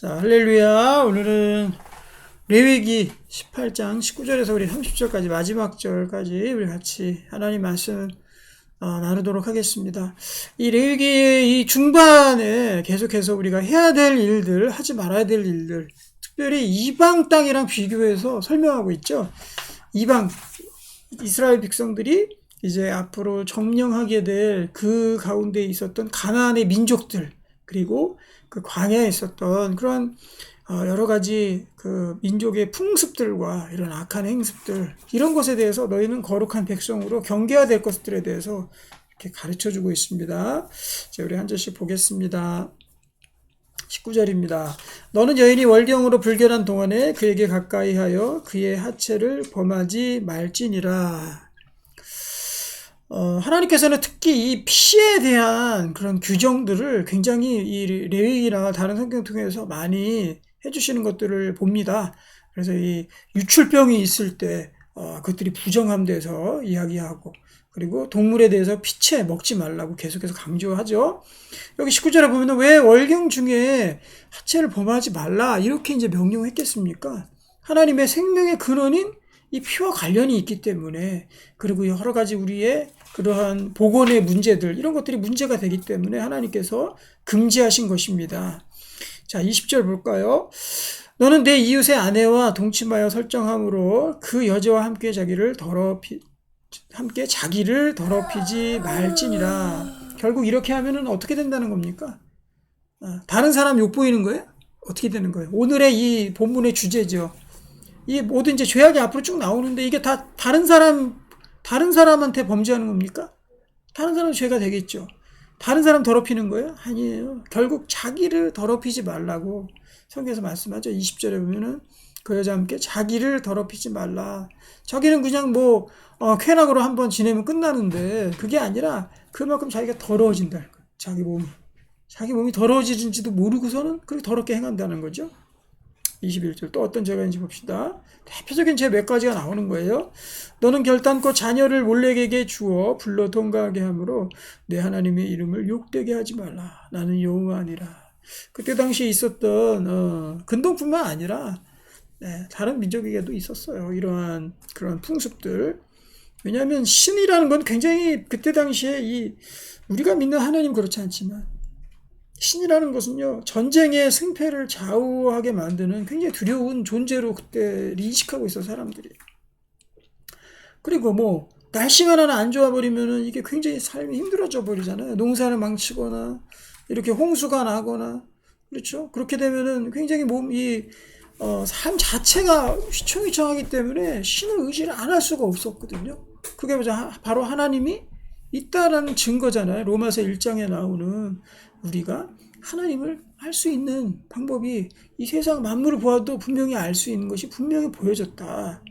자, 할렐루야. 오늘은 레위기 18장 19절에서 우리 30절까지 마지막 절까지 우리 같이 하나님 말씀 나누도록 하겠습니다. 이 레위기의 이 중반에 계속해서 우리가 해야 될 일들, 하지 말아야 될 일들, 특별히 이방 땅이랑 비교해서 설명하고 있죠. 이방 이스라엘 백성들이 이제 앞으로 점령하게 될 그 가운데 있었던 가나안의 민족들, 그리고 그 광야에 있었던 그런 여러 가지 그 민족의 풍습들과 이런 악한 행습들, 이런 것에 대해서 너희는 거룩한 백성으로 경계해야 될 것들에 대해서 이렇게 가르쳐 주고 있습니다. 자, 우리 한 절씩 보겠습니다. 19절입니다. 너는 여인이 월경으로 불결한 동안에 그에게 가까이 하여 그의 하체를 범하지 말지니라. 하나님께서는 특히 이 피에 대한 그런 규정들을 굉장히 이 레위기나 다른 성경 통해서 많이 해주시는 것들을 봅니다. 그래서 이 유출병이 있을 때 그것들이 부정함돼서 이야기하고, 그리고 동물에 대해서 피채 먹지 말라고 계속해서 강조하죠. 여기 19절에 보면 왜 월경 중에 하체를 범하지 말라 이렇게 이제 명령했겠습니까? 하나님의 생명의 근원인 이 피와 관련이 있기 때문에, 그리고 여러 가지 우리의 그러한 복원의 문제들, 이런 것들이 문제가 되기 때문에 하나님께서 금지하신 것입니다. 자, 20절 볼까요? 너는 내 이웃의 아내와 동침하여 설정함으로 그 여자와 함께 자기를 더럽히지 말지니라. 결국 이렇게 하면은 어떻게 된다는 겁니까? 다른 사람 욕보이는 거예요? 어떻게 되는 거예요? 오늘의 이 본문의 주제죠. 이 모든 이제 죄악이 앞으로 쭉 나오는데 이게 다 다른 사람한테 범죄하는 겁니까? 다른 사람 죄가 되겠죠. 다른 사람 더럽히는 거예요? 아니에요. 결국 자기를 더럽히지 말라고 성경에서 말씀하죠. 20절에 보면은 그 여자와 함께 자기를 더럽히지 말라. 자기는 그냥 쾌락으로 한번 지내면 끝나는데, 그게 아니라 그만큼 자기가 더러워진다는 거예요. 자기 몸이 더러워지는지도 모르고서는 그렇게 더럽게 행한다는 거죠. 21절 또 어떤 죄가 있는지 봅시다. 대표적인 죄 몇 가지가 나오는 거예요. 너는 결단코 자녀를 몰렉에게 주어 불러 통과하게 하므로 내 하나님의 이름을 욕되게 하지 말라. 나는 여호와니라. 그때 당시에 있었던 근동뿐만 아니라 다른 민족에게도 있었어요. 이러한 그런 풍습들. 왜냐하면 신이라는 건 굉장히 그때 당시에 우리가 믿는 하나님 그렇지 않지만, 신이라는 것은요, 전쟁의 승패를 좌우하게 만드는 굉장히 두려운 존재로 그때 인식하고 있어, 사람들이. 그리고 날씨가 하나 안 좋아 버리면은 이게 굉장히 삶이 힘들어져 버리잖아요. 농사를 망치거나, 이렇게 홍수가 나거나, 그렇죠? 그렇게 되면은 굉장히 삶 자체가 휘청휘청하기 때문에 신을 의지를 안 할 수가 없었거든요. 그게 바로 하나님이 있다라는 증거잖아요. 로마서 1장에 나오는, 우리가 하나님을 알 수 있는 방법이 이 세상 만물을 보아도 분명히 알 수 있는 것이 분명히 보여졌다.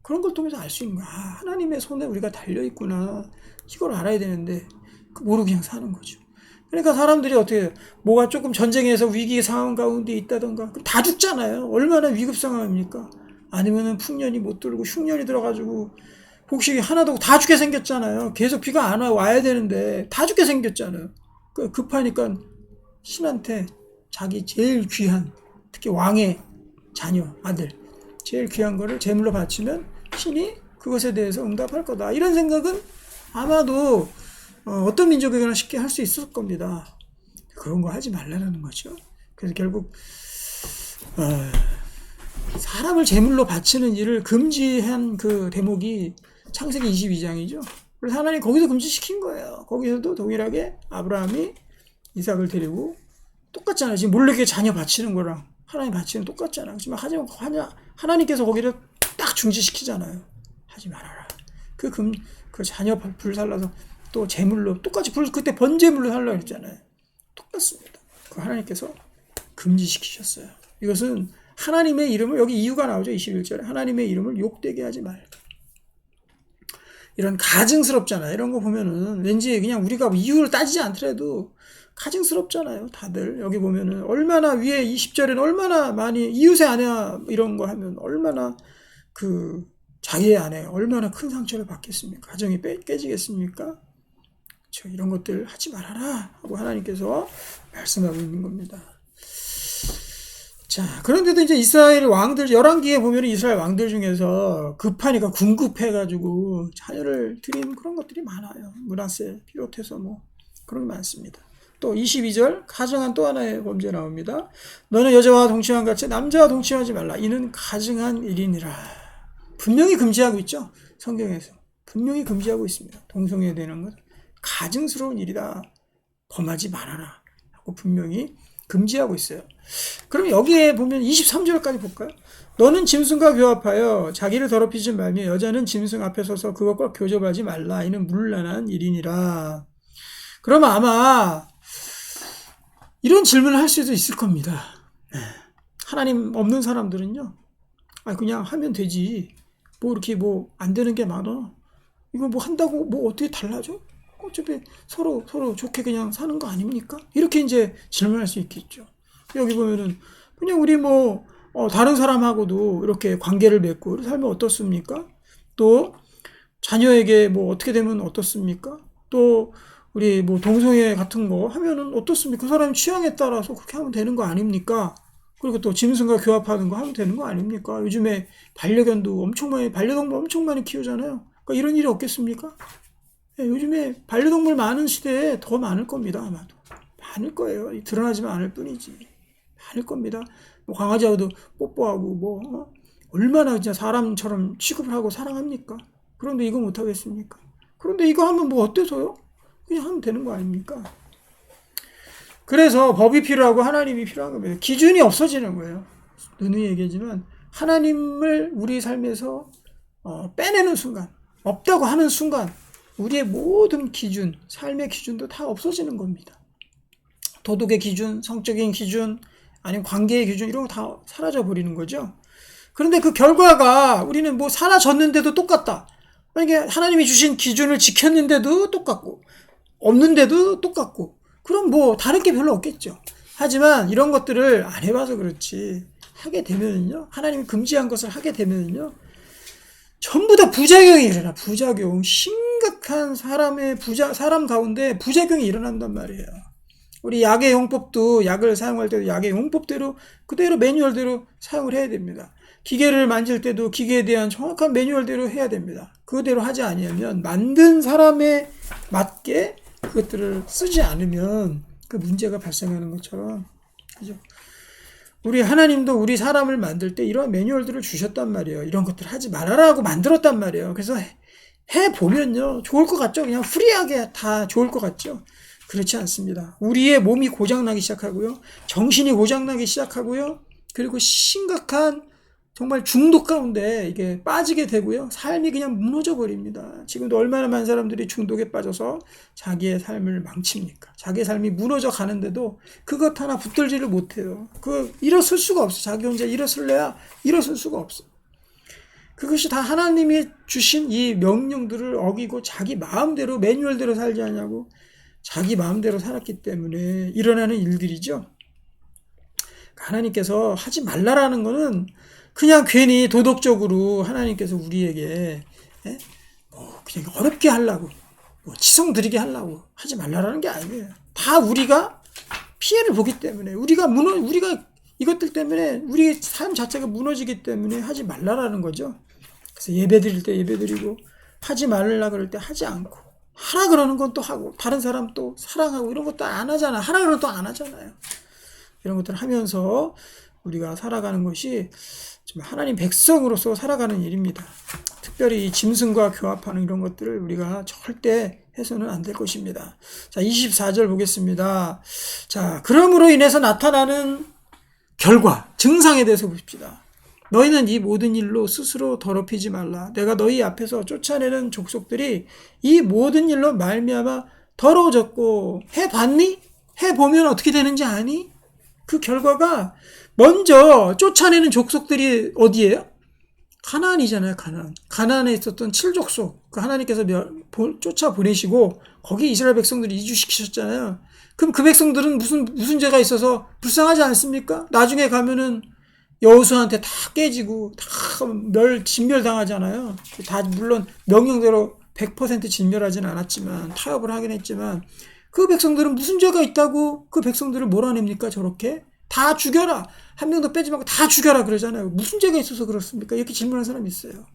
그런 걸 통해서 알 수 있는 거야. 하나님의 손에 우리가 달려있구나. 이걸 알아야 되는데 모르고 그냥 사는 거죠. 그러니까 사람들이 어떻게 뭐가 조금 전쟁에서 위기 상황 가운데 있다던가 그럼 다 죽잖아요. 얼마나 위급 상황입니까? 아니면은 풍년이 못 들고 흉년이 들어가지고 혹시 하나도 다 죽게 생겼잖아요. 계속 비가 안 와야 되는데 다 죽게 생겼잖아요. 급하니까 신한테 자기 제일 귀한, 특히 왕의 자녀, 아들, 제일 귀한 거를 제물로 바치면 신이 그것에 대해서 응답할 거다. 이런 생각은 아마도 어떤 민족에게나 쉽게 할 수 있을 겁니다. 그런 거 하지 말라는 거죠. 그래서 결국 사람을 제물로 바치는 일을 금지한 그 대목이 창세기 22장이죠. 그래서 하나님 거기서 금지시킨 거예요. 거기서도 동일하게 아브라함이 이삭을 데리고 똑같잖아요. 지금 몰래게 자녀 바치는 거랑 하나님 바치는 똑같잖아요. 하지만 하나님께서 거기를 딱 중지시키잖아요. 하지 말아라. 그 자녀 불살라서 또 제물로 똑같이 그때 번제물로 살라고 했잖아요. 똑같습니다. 그 하나님께서 금지시키셨어요. 이것은 하나님의 이름을, 여기 이유가 나오죠. 21절에 하나님의 이름을 욕되게 하지 말라. 이런 가증스럽잖아요. 이런 거 보면은 왠지 그냥 우리가 이유를 따지지 않더라도 가증스럽잖아요. 다들 여기 보면은 얼마나 위에 20절에는 얼마나 많이 이웃의 아내와 이런 거 하면 얼마나 자기의 아내가 얼마나 큰 상처를 받겠습니까? 가정이 깨지겠습니까? 그렇죠. 이런 것들 하지 말아라 하고 하나님께서 말씀하고 있는 겁니다. 자, 그런데도 이제 이스라엘 왕들, 열왕기에 보면 이스라엘 왕들 중에서 급하니까 궁급해가지고 자녀를 드린 그런 것들이 많아요. 므낫세 비롯해서 뭐 그런 게 많습니다. 또 22절 가증한 또 하나의 범죄 나옵니다. 너는 여자와 동침한 같이 남자와 동침하지 말라. 이는 가증한 일이니라. 분명히 금지하고 있죠. 성경에서. 분명히 금지하고 있습니다. 동성애 되는 것. 가증스러운 일이다. 범하지 말아라. 하고 분명히 금지하고 있어요. 그럼 여기에 보면 23절까지 볼까요? 너는 짐승과 교합하여 자기를 더럽히지 말며 여자는 짐승 앞에 서서 그것과 교접하지 말라. 이는 문란한 일이니라. 그러면 아마 이런 질문을 할 수도 있을 겁니다. 하나님 없는 사람들은요, 그냥 하면 되지. 뭐 이렇게 뭐 안 되는 게 많아. 이거 뭐 한다고 뭐 어떻게 달라져? 어차피 서로 좋게 그냥 사는 거 아닙니까? 이렇게 이제 질문할 수 있겠죠. 여기 보면은 그냥 우리 뭐 다른 사람하고도 이렇게 관계를 맺고 살면 어떻습니까? 또 자녀에게 뭐 어떻게 되면 어떻습니까? 또 우리 뭐 동성애 같은 거 하면은 어떻습니까? 그 사람 취향에 따라서 그렇게 하면 되는 거 아닙니까? 그리고 또 짐승과 교합하는 거 하면 되는 거 아닙니까? 요즘에 반려견도 반려동물 엄청 많이 키우잖아요. 그러니까 이런 일이 없겠습니까? 요즘에 반려동물 많은 시대에 더 많을 겁니다. 아마도 많을 거예요. 드러나지만 않을 뿐이지 많을 겁니다. 뭐 강아지하고도 뽀뽀하고 뭐 얼마나 진짜 사람처럼 취급을 하고 사랑합니까? 그런데 이거 못 하겠습니까? 그런데 이거 하면 뭐 어때서요? 그냥 하면 되는 거 아닙니까? 그래서 법이 필요하고 하나님이 필요한 겁니다. 기준이 없어지는 거예요. 누누이 얘기하지만 하나님을 우리 삶에서 빼내는 순간, 없다고 하는 순간 우리의 모든 기준, 삶의 기준도 다 없어지는 겁니다. 도덕의 기준, 성적인 기준, 아니면 관계의 기준 이런 거 다 사라져 버리는 거죠. 그런데 그 결과가 우리는 뭐 사라졌는데도 똑같다. 만약에 하나님이 주신 기준을 지켰는데도 똑같고 없는데도 똑같고 그럼 뭐 다른 게 별로 없겠죠. 하지만 이런 것들을 안 해봐서 그렇지 하게 되면요, 하나님이 금지한 것을 하게 되면요, 전부 다 부작용이 일어나. 부작용, 심각한 사람 가운데 부작용이 일어난단 말이에요. 우리 약의 용법도 약을 사용할 때도 약의 용법대로 그대로 매뉴얼대로 사용을 해야 됩니다. 기계를 만질 때도 기계에 대한 정확한 매뉴얼대로 해야 됩니다. 그대로 하지 아니하면 만든 사람에 맞게 그것들을 쓰지 않으면 그 문제가 발생하는 것처럼, 그죠? 우리 하나님도 우리 사람을 만들 때 이런 매뉴얼들을 주셨단 말이에요. 이런 것들을 하지 말아라고 만들었단 말이에요. 그래서 해보면요, 좋을 것 같죠? 그냥 프리하게 다 좋을 것 같죠? 그렇지 않습니다. 우리의 몸이 고장나기 시작하고요, 정신이 고장나기 시작하고요, 그리고 심각한 정말 중독 가운데 이게 빠지게 되고요, 삶이 그냥 무너져 버립니다. 지금도 얼마나 많은 사람들이 중독에 빠져서 자기의 삶을 망칩니까? 자기의 삶이 무너져 가는데도 그것 하나 붙들지를 못해요. 일어설 수가 없어. 자기 혼자 일어설래야 일어설 수가 없어. 그것이 다 하나님이 주신 이 명령들을 어기고 자기 마음대로 매뉴얼대로 살지 않냐고 자기 마음대로 살았기 때문에 일어나는 일들이죠. 하나님께서 하지 말라라는 거는 그냥 괜히 도덕적으로 하나님께서 우리에게 그냥 어렵게 하려고, 치성 들이게 하려고 하지 말라라는 게 아니에요. 다 우리가 피해를 보기 때문에, 우리가 이것들 때문에 우리 삶 자체가 무너지기 때문에 하지 말라라는 거죠. 그래서 예배 드릴 때 예배 드리고, 하지 말라 그럴 때 하지 않고, 하라 그러는 건 또 하고, 다른 사람 또 사랑하고 이런 것도 안 하잖아. 하라 그러면 또 안 하잖아요. 이런 것들을 하면서 우리가 살아가는 것이 하나님 백성으로서 살아가는 일입니다. 특별히 짐승과 교합하는 이런 것들을 우리가 절대 해서는 안 될 것입니다. 자, 24절 보겠습니다. 자, 그러므로 인해서 나타나는 결과, 증상에 대해서 봅시다. 너희는 이 모든 일로 스스로 더럽히지 말라. 내가 너희 앞에서 쫓아내는 족속들이 이 모든 일로 말미암아 더러워졌고, 해봤니? 해보면 어떻게 되는지 아니? 그 결과가 먼저 쫓아내는 족속들이 어디예요? 가나안이잖아요. 가나안에 있었던 7족속, 그 하나님께서 쫓아 보내시고 거기 이스라엘 백성들이 이주시키셨잖아요. 그럼 그 백성들은 무슨 죄가 있어서 불쌍하지 않습니까? 나중에 가면은 여호수아한테 다 깨지고 다 진멸당하잖아요. 다 물론 명령대로 100% 진멸하지는 않았지만 타협을 하긴 했지만 그 백성들은 무슨 죄가 있다고 그 백성들을 몰아냅니까? 저렇게 다 죽여라. 한 명도 빼지 말고 다 죽여라 그러잖아요. 무슨 죄가 있어서 그렇습니까? 이렇게 질문하는 사람이 있어요.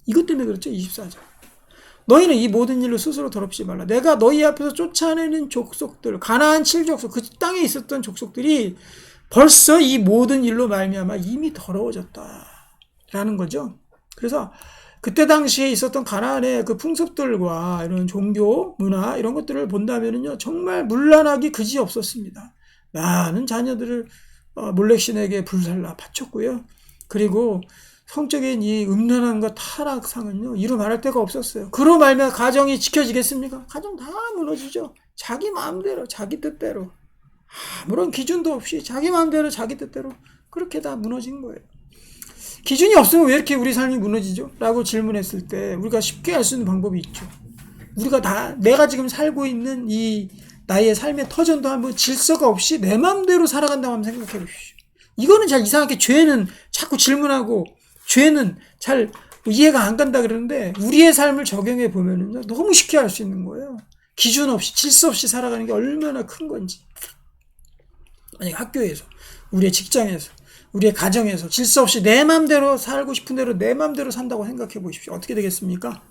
이것 때문에 그렇죠. 24절. 너희는 이 모든 일로 스스로 더럽히지 말라. 내가 너희 앞에서 쫓아내는 족속들, 가나안 7족속, 그 땅에 있었던 족속들이 벌써 이 모든 일로 말미암아 이미 더러워졌다라는 거죠. 그래서 그때 당시에 있었던 가나안의 그 풍습들과 이런 종교, 문화 이런 것들을 본다면은요 정말 문란하기 그지 없었습니다. 많은 자녀들을 몰렉신에게 불살라 바쳤고요. 그리고 성적인 이 음란함과 타락상은요 이루 말할 데가 없었어요. 그로 말미암아 가정이 지켜지겠습니까? 가정 다 무너지죠. 자기 마음대로, 자기 뜻대로, 아무런 기준도 없이 자기 마음대로, 자기 뜻대로 그렇게 다 무너진 거예요. 기준이 없으면 왜 이렇게 우리 삶이 무너지죠? 라고 질문했을 때 우리가 쉽게 알 수 있는 방법이 있죠. 우리가 내가 지금 살고 있는 이 나의 삶의 터전도 한번 질서가 없이 내 마음대로 살아간다고 한번 생각해 보십시오. 이거는 잘 이상하게 죄는 자꾸 질문하고 죄는 잘 이해가 안 간다 그러는데 우리의 삶을 적용해 보면은 너무 쉽게 알 수 있는 거예요. 기준 없이 질서 없이 살아가는 게 얼마나 큰 건지. 만약에 학교에서, 우리의 직장에서, 우리의 가정에서 질서 없이 내 맘대로 살고 싶은 대로 내 맘대로 산다고 생각해 보십시오. 어떻게 되겠습니까?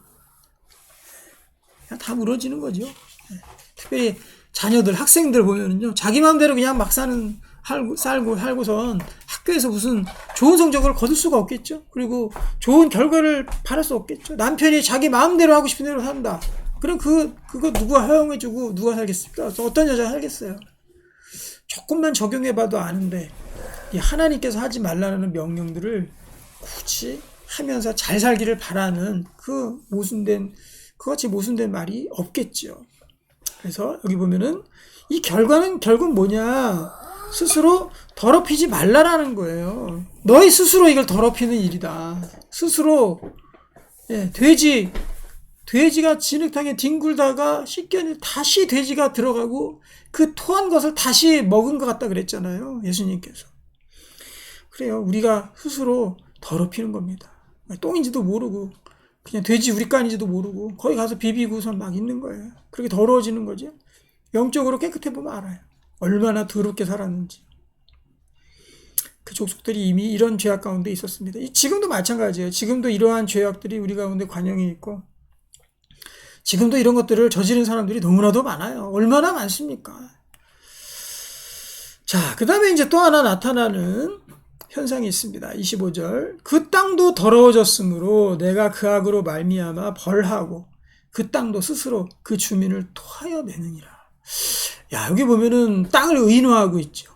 그냥 다 무너지는 거죠. 특별히 자녀들, 학생들 보면은요, 자기 맘대로 그냥 막 살고선 학교에서 무슨 좋은 성적을 거둘 수가 없겠죠. 그리고 좋은 결과를 바랄 수 없겠죠. 남편이 자기 마음대로 하고 싶은 대로 산다. 그럼 그거 누가 허용해주고 누가 살겠습니까? 어떤 여자가 살겠어요? 조금만 적용해봐도 아는데 이 하나님께서 하지 말라는 명령들을 굳이 하면서 잘 살기를 바라는 그같이 모순된 말이 없겠죠. 그래서 여기 보면은 이 결과는 결국 뭐냐? 스스로 더럽히지 말라라는 거예요. 너희 스스로 이걸 더럽히는 일이다. 스스로 돼지가 진흙탕에 뒹굴다가 씻겨내 다시 돼지가 들어가고 그 토한 것을 다시 먹은 것 같다 그랬잖아요. 예수님께서. 그래요. 우리가 스스로 더럽히는 겁니다. 똥인지도 모르고 그냥 돼지 우리간인지도 모르고 거기 가서 비비고선 막 있는 거예요. 그렇게 더러워지는 거죠. 영적으로 깨끗해 보면 알아요. 얼마나 더럽게 살았는지. 그 족속들이 이미 이런 죄악 가운데 있었습니다. 지금도 마찬가지예요. 지금도 이러한 죄악들이 우리 가운데 관영이 있고 지금도 이런 것들을 저지른 사람들이 너무나도 많아요. 얼마나 많습니까? 자, 그 다음에 이제 또 하나 나타나는 현상이 있습니다. 25절. 그 땅도 더러워졌으므로 내가 그 악으로 말미암아 벌하고 그 땅도 스스로 그 주민을 토하여 내느니라. 야, 여기 보면은 땅을 의인화하고 있죠.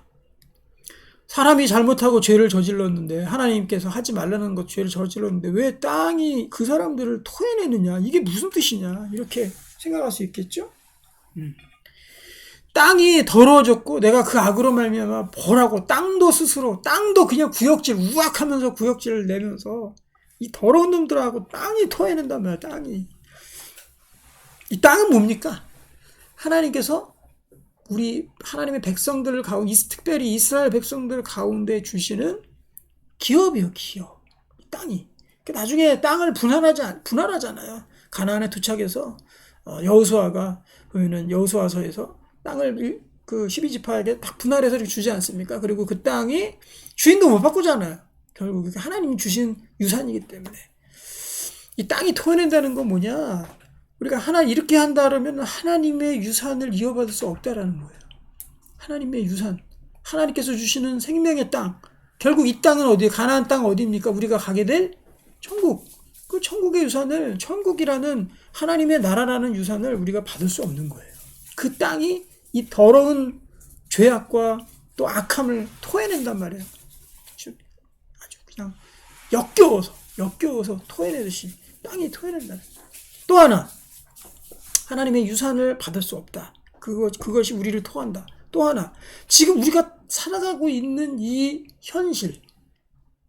사람이 잘못하고 죄를 저질렀는데 하나님께서 하지 말라는 것 죄를 저질렀는데 왜 땅이 그 사람들을 토해내느냐, 이게 무슨 뜻이냐 이렇게 생각할 수 있겠죠. 땅이 더러워졌고 내가 그 악으로 말미암아 벌하고 땅도 그냥 구역질 우악하면서 구역질을 내면서 이 더러운 놈들하고 땅이 토해낸단 말이야. 땅이, 이 땅은 뭡니까? 하나님께서 우리 하나님의 백성들을 특별히 이스라엘 백성들 가운데 주시는 기업이요, 기업. 땅이. 나중에 땅을 분할하잖아요. 가나안에 도착해서 여호수아가 보면은 여호수아서에서 땅을 그 12지파에게 딱 분할해서 주지 않습니까? 그리고 그 땅이 주인도 못 바꾸잖아요. 결국 하나님이 주신 유산이기 때문에. 이 땅이 토해낸다는 건 뭐냐? 우리가 이렇게 한다 그러면 하나님의 유산을 이어받을 수 없다라는 거예요. 하나님의 유산, 하나님께서 주시는 생명의 땅. 결국 이 땅은 어디에? 가나안 땅 어디입니까? 우리가 가게 될 천국. 그 천국의 유산을, 천국이라는 하나님의 나라라는 유산을 우리가 받을 수 없는 거예요. 그 땅이 이 더러운 죄악과 또 악함을 토해낸단 말이에요. 아주 그냥 역겨워서 토해내듯이 땅이 토해낸다. 또 하나, 하나님의 유산을 받을 수 없다. 그것이 우리를 토한다. 또 하나, 지금 우리가 살아가고 있는 이 현실,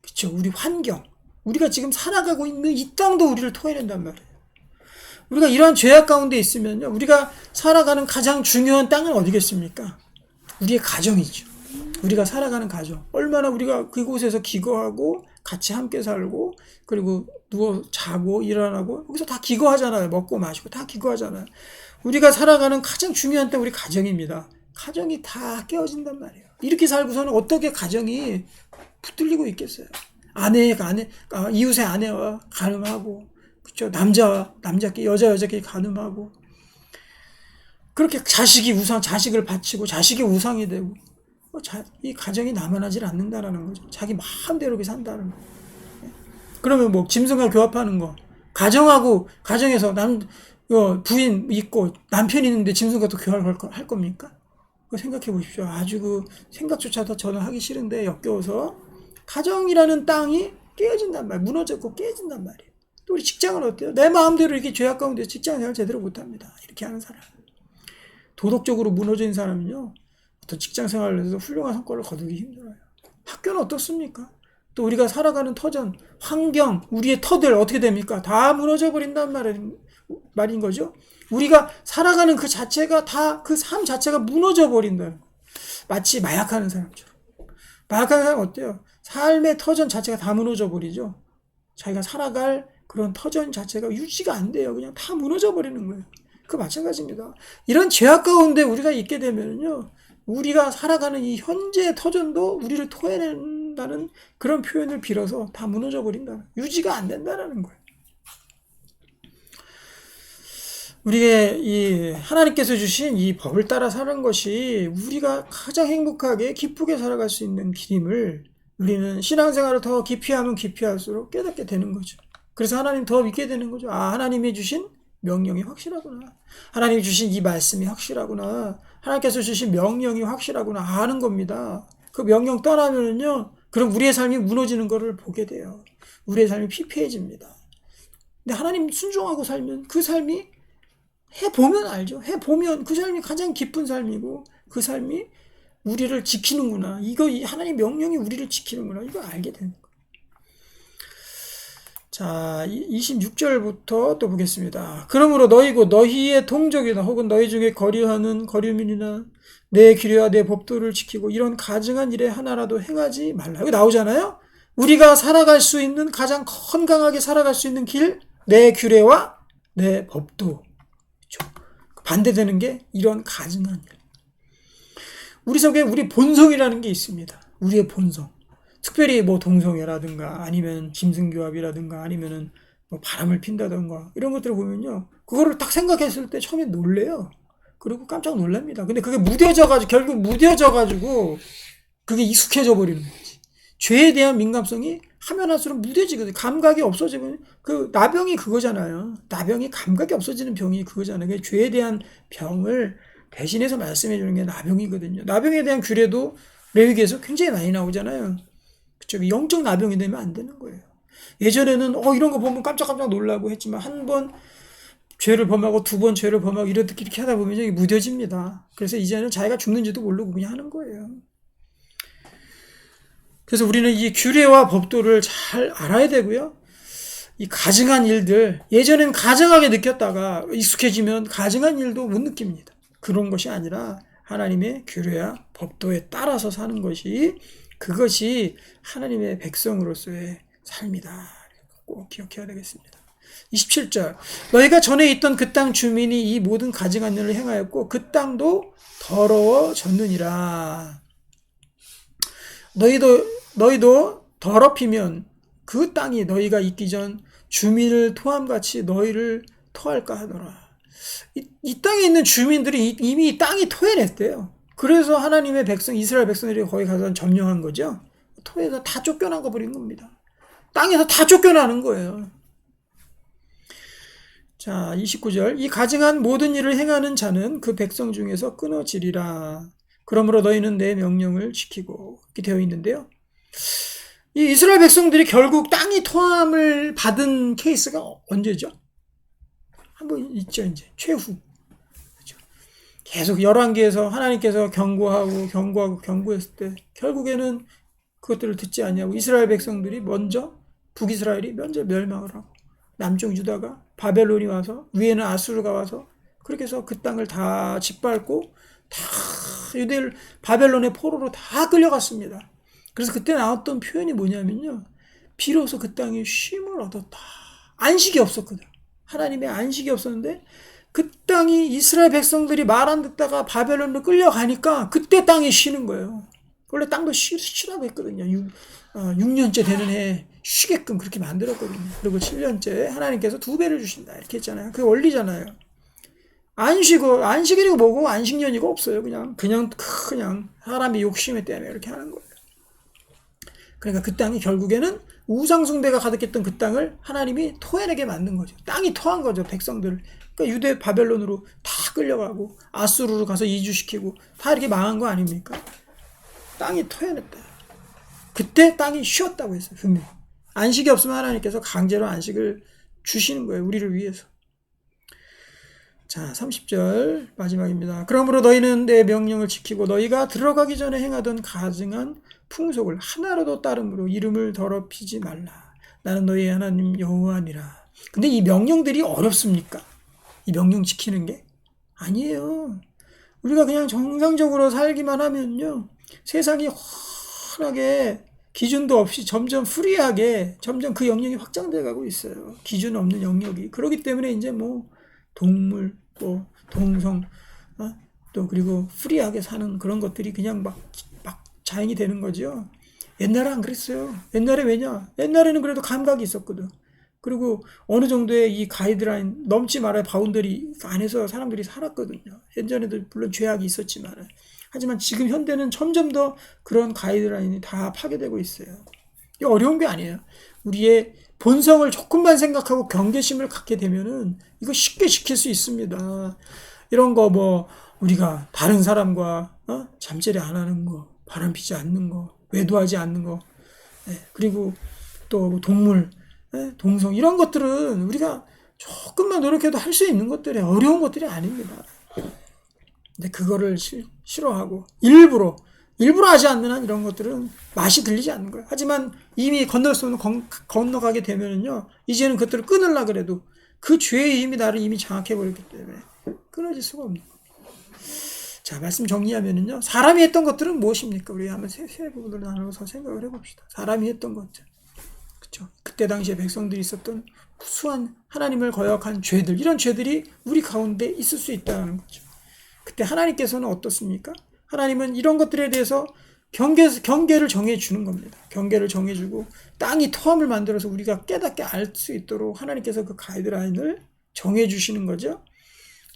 그렇죠? 우리 환경, 우리가 지금 살아가고 있는 이 땅도 우리를 토해낸단 말이에요. 우리가 이러한 죄악 가운데 있으면요, 우리가 살아가는 가장 중요한 땅은 어디겠습니까? 우리의 가정이죠. 우리가 살아가는 가정. 얼마나 우리가 그곳에서 기거하고 같이 함께 살고 그리고 누워 자고 일어나고 여기서 다 기거하잖아요. 먹고 마시고 다 기거하잖아요. 우리가 살아가는 가장 중요한 땅 우리 가정입니다. 가정이 다 깨어진단 말이에요. 이렇게 살고서는 어떻게 가정이 붙들리고 있겠어요? 이웃의 아내와 간음하고, 그쵸? 남자끼리, 여자끼리 간음하고, 그렇게 자식을 바치고, 자식이 우상이 되고, 이 가정이 남아나질 않는다라는 거죠. 자기 마음대로 이렇게 산다는 거. 그러면 뭐, 짐승과 교합하는 거. 가정에서 부인 있고, 남편이 있는데 짐승과 또 교합할 할 겁니까? 그거 생각해 보십시오. 아주 그 생각조차도 저는 하기 싫은데 역겨워서 가정이라는 땅이 깨진단 말이에요. 무너졌고 깨진단 말이에요. 또 우리 직장은 어때요? 내 마음대로 이렇게 죄악 가운데 직장 생활 제대로 못합니다. 이렇게 하는 사람. 도덕적으로 무너진 사람은요. 어떤 직장 생활에서 훌륭한 성과를 거두기 힘들어요. 학교는 어떻습니까? 또 우리가 살아가는 터전, 환경, 우리의 터들 어떻게 됩니까? 다 무너져 버린단 말인 거죠. 우리가 살아가는 그 자체가 다 그 삶 자체가 무너져 버린다는 거. 마치 마약하는 사람처럼. 마약하는 사람 어때요? 삶의 터전 자체가 다 무너져 버리죠. 자기가 살아갈 그런 터전 자체가 유지가 안 돼요. 그냥 다 무너져 버리는 거예요. 그 마찬가지입니다. 이런 죄악 가운데 우리가 있게 되면요, 우리가 살아가는 이 현재의 터전도 우리를 토해낸다는 그런 표현을 빌어서 다 무너져 버린다. 유지가 안 된다는 거예요. 우리의 이 하나님께서 주신 이 법을 따라 사는 것이 우리가 가장 행복하게 기쁘게 살아갈 수 있는 길임을 우리는 신앙생활을 더 깊이 하면 깊이 할수록 깨닫게 되는 거죠. 그래서 하나님 더 믿게 되는 거죠. 하나님이 주신 명령이 확실하구나. 하나님이 주신 이 말씀이 확실하구나. 하나님께서 주신 명령이 확실하구나 하는 겁니다. 그 명령 떠나면은요, 그럼 우리의 삶이 무너지는 것을 보게 돼요. 우리의 삶이 피폐해집니다. 근데 하나님 순종하고 살면 그 삶이 해보면 알죠. 해보면 그 삶이 가장 기쁜 삶이고 그 삶이 우리를 지키는구나. 하나님 명령이 우리를 지키는구나. 이거 알게 되는 거예요. 자, 26절부터 또 보겠습니다. 그러므로 너희고 너희의 동족이나 혹은 너희 중에 거류하는 거류민이나 내 규례와 내 법도를 지키고 이런 가증한 일에 하나라도 행하지 말라. 여기 나오잖아요. 우리가 살아갈 수 있는 가장 건강하게 살아갈 수 있는 길, 내 규례와 내 법도. 반대되는 게 이런 가증한 일. 우리 속에 우리 본성이라는 게 있습니다. 우리의 본성. 특별히 뭐 동성애라든가 아니면 짐승교합이라든가 아니면은 뭐 바람을 핀다든가 이런 것들을 보면요. 그거를 딱 생각했을 때 처음에 놀래요. 그리고 깜짝 놀랍니다. 근데 그게 결국 무뎌져가지고 그게 익숙해져 버리는 거지. 죄에 대한 민감성이 하면 할수록 무뎌지거든요. 감각이 없어지면 그 나병이 그거잖아요. 나병이 감각이 없어지는 병이 그거잖아요. 그 죄에 대한 병을 대신해서 말씀해 주는 게 나병이거든요. 나병에 대한 규례도 레위기에서 굉장히 많이 나오잖아요. 그쪽 영적 나병이 되면 안 되는 거예요. 예전에는 이런 거 보면 깜짝깜짝 놀라고 했지만 한 번 죄를 범하고 두 번 죄를 범하고 이렇게 하다 보면 이게 무뎌집니다. 그래서 이제는 자기가 죽는지도 모르고 그냥 하는 거예요. 그래서 우리는 이 규례와 법도를 잘 알아야 되고요. 이 가증한 일들, 예전엔 가증하게 느꼈다가 익숙해지면 가증한 일도 못 느낍니다. 그런 것이 아니라 하나님의 규례와 법도에 따라서 사는 것이 그것이 하나님의 백성으로서의 삶이다. 꼭 기억해야 되겠습니다. 27절 너희가 전에 있던 그 땅 주민이 이 모든 가증한 일을 행하였고 그 땅도 더러워졌느니라. 너희도 더럽히면 그 땅이 너희가 있기 전 주민을 토함같이 너희를 토할까 하더라. 이 땅에 있는 주민들이 이미 이 땅이 토해냈대요. 그래서 하나님의 백성, 이스라엘 백성들이 거기 가서 점령한 거죠. 토해서 다 쫓겨나가 버린 겁니다. 땅에서 다 쫓겨나는 거예요. 자, 29절 이 가증한 모든 일을 행하는 자는 그 백성 중에서 끊어지리라. 그러므로 너희는 내 명령을 지키고 이렇게 되어 있는데요. 이 이스라엘 백성들이 결국 땅이 토함을 받은 케이스가 언제죠? 한번 있죠, 이제 최후. 그렇죠? 계속 열왕기에서 하나님께서 경고했을 때 결국에는 그것들을 듣지 않냐고 이스라엘 백성들이 먼저 북이스라엘이 먼저 멸망을 하고 남쪽 유다가 바벨론이 와서 위에는 아수르가 와서 그렇게 해서 그 땅을 다 짓밟고 다 유대를 바벨론의 포로로 다 끌려갔습니다. 그래서 그때 나왔던 표현이 뭐냐면요. 비로소 그 땅에 쉼을 얻었다. 안식이 없었거든. 하나님의 안식이 없었는데 그 땅이 이스라엘 백성들이 말 안 듣다가 바벨론으로 끌려가니까 그때 땅이 쉬는 거예요. 원래 땅도 쉬라고 했거든요. 6년째 되는 해 쉬게끔 그렇게 만들었거든요. 그리고 7년째 하나님께서 2배를 주신다 이렇게 했잖아요. 그게 원리잖아요. 안식일이고 뭐고 안식년이고 없어요. 그냥 사람이 욕심에 때문에 이렇게 하는 거예요. 그러니까 그 땅이 결국에는 우상숭배가 가득했던 그 땅을 하나님이 토해내게 만든 거죠. 땅이 토한 거죠, 백성들을. 그러니까 유대 바벨론으로 다 끌려가고 아수르로 가서 이주시키고 다 이렇게 망한 거 아닙니까? 땅이 토해냈다. 그때 땅이 쉬었다고 했어요, 분명히. 안식이 없으면 하나님께서 강제로 안식을 주시는 거예요, 우리를 위해서. 자, 30절 마지막입니다. 그러므로 너희는 내 명령을 지키고 너희가 들어가기 전에 행하던 가증한 풍속을 하나라도 따름으로 이름을 더럽히지 말라. 나는 너희의 하나님 여호와니라. 근데 이 명령들이 어렵습니까? 이 명령 지키는 게? 아니에요. 우리가 그냥 정상적으로 살기만 하면요, 세상이 환하게 기준도 없이 점점 프리하게 점점 그 영역이 확장돼 가고 있어요. 기준 없는 영역이. 그렇기 때문에 이제 뭐 동물, 뭐 동성, 또 그리고 프리하게 사는 그런 것들이 그냥 막 자행이 되는 거죠. 옛날에 안 그랬어요. 옛날에 왜냐? 옛날에는 그래도 감각이 있었거든. 그리고 어느 정도의 이 가이드라인 넘지 말아야 바운더리 안에서 사람들이 살았거든요. 예전에도 물론 죄악이 있었지만, 하지만 지금 현대는 점점 더 그런 가이드라인이 다 파괴되고 있어요. 이게 어려운 게 아니에요. 우리의 본성을 조금만 생각하고 경계심을 갖게 되면은 이거 쉽게 지킬 수 있습니다. 이런 거 뭐 우리가 다른 사람과 잠자리 안 하는 거, 바람 피지 않는 거, 외도하지 않는 거, 그리고 또 동물, 동성 이런 것들은 우리가 조금만 노력해도 할 수 있는 것들이 어려운 것들이 아닙니다. 근데 그거를 싫어하고 일부러 하지 않는 한 이런 것들은 맛이 들리지 않는 거예요. 하지만 이미 건널 수 없는 건너가게 되면은요, 이제는 그것들을 끊으려고 그래도 그 죄의 힘이 나를 이미 장악해 버렸기 때문에 끊어질 수가 없는 겁니다. 자, 말씀 정리하면은요, 사람이 했던 것들은 무엇입니까? 우리 한번 세 부분으로 나눠서 생각을 해봅시다. 사람이 했던 것들, 그렇죠? 그때 당시에 백성들이 있었던 수한 하나님을 거역한 죄들, 이런 죄들이 우리 가운데 있을 수 있다는 거죠. 그때 하나님께서는 어떻습니까? 하나님은 이런 것들에 대해서 경계를 정해주는 겁니다. 경계를 정해주고 땅이 토함을 만들어서 우리가 깨닫게 알 수 있도록 하나님께서 그 가이드라인을 정해주시는 거죠.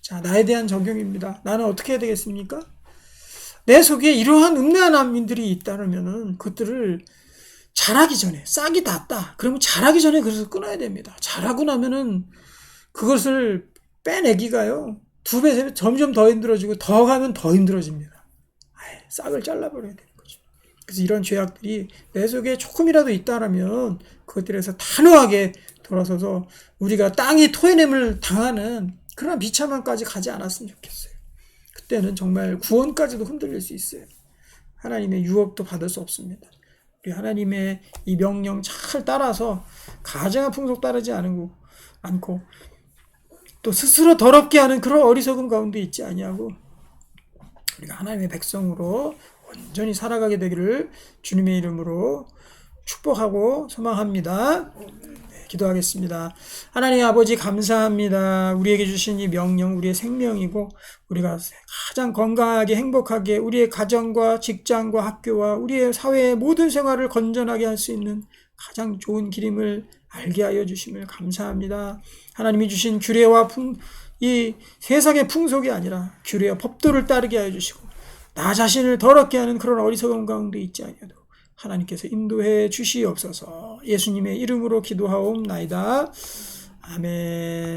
자, 나에 대한 적용입니다. 나는 어떻게 해야 되겠습니까? 내 속에 이러한 음란한 남민들이 있다면은 그것들을 자라기 전에, 싹이 닿았다. 그러면 자라기 전에 그래서 끊어야 됩니다. 자라고 나면은 그것을 빼내기가요, 2배, 3배 점점 더 힘들어지고 더 가면 더 힘들어집니다. 싹을 잘라버려야 되는 거죠. 그래서 이런 죄악들이 내 속에 조금이라도 있다라면 그것들에서 단호하게 돌아서서 우리가 땅이 토해냄을 당하는 그런 비참함까지 가지 않았으면 좋겠어요. 그때는 정말 구원까지도 흔들릴 수 있어요. 하나님의 유업도 받을 수 없습니다. 우리 하나님의 이 명령 잘 따라서 가증한 풍속 따르지 않고 또 스스로 더럽게 하는 그런 어리석음 가운데 있지 아니하고 우리가 하나님의 백성으로 온전히 살아가게 되기를 주님의 이름으로 축복하고 소망합니다. 기도하겠습니다. 하나님 아버지 감사합니다. 우리에게 주신 이 명령 우리의 생명이고 우리가 가장 건강하게 행복하게 우리의 가정과 직장과 학교와 우리의 사회의 모든 생활을 건전하게 할 수 있는 가장 좋은 길임을 알게 하여 주심을 감사합니다. 하나님이 주신 규례와 이 세상의 풍속이 아니라 규례와 법도를 따르게 하여 주시고 나 자신을 더럽게 하는 그런 어리석음 가운데 있지 아니하도록 하나님께서 인도해 주시옵소서. 예수님의 이름으로 기도하옵나이다. 아멘.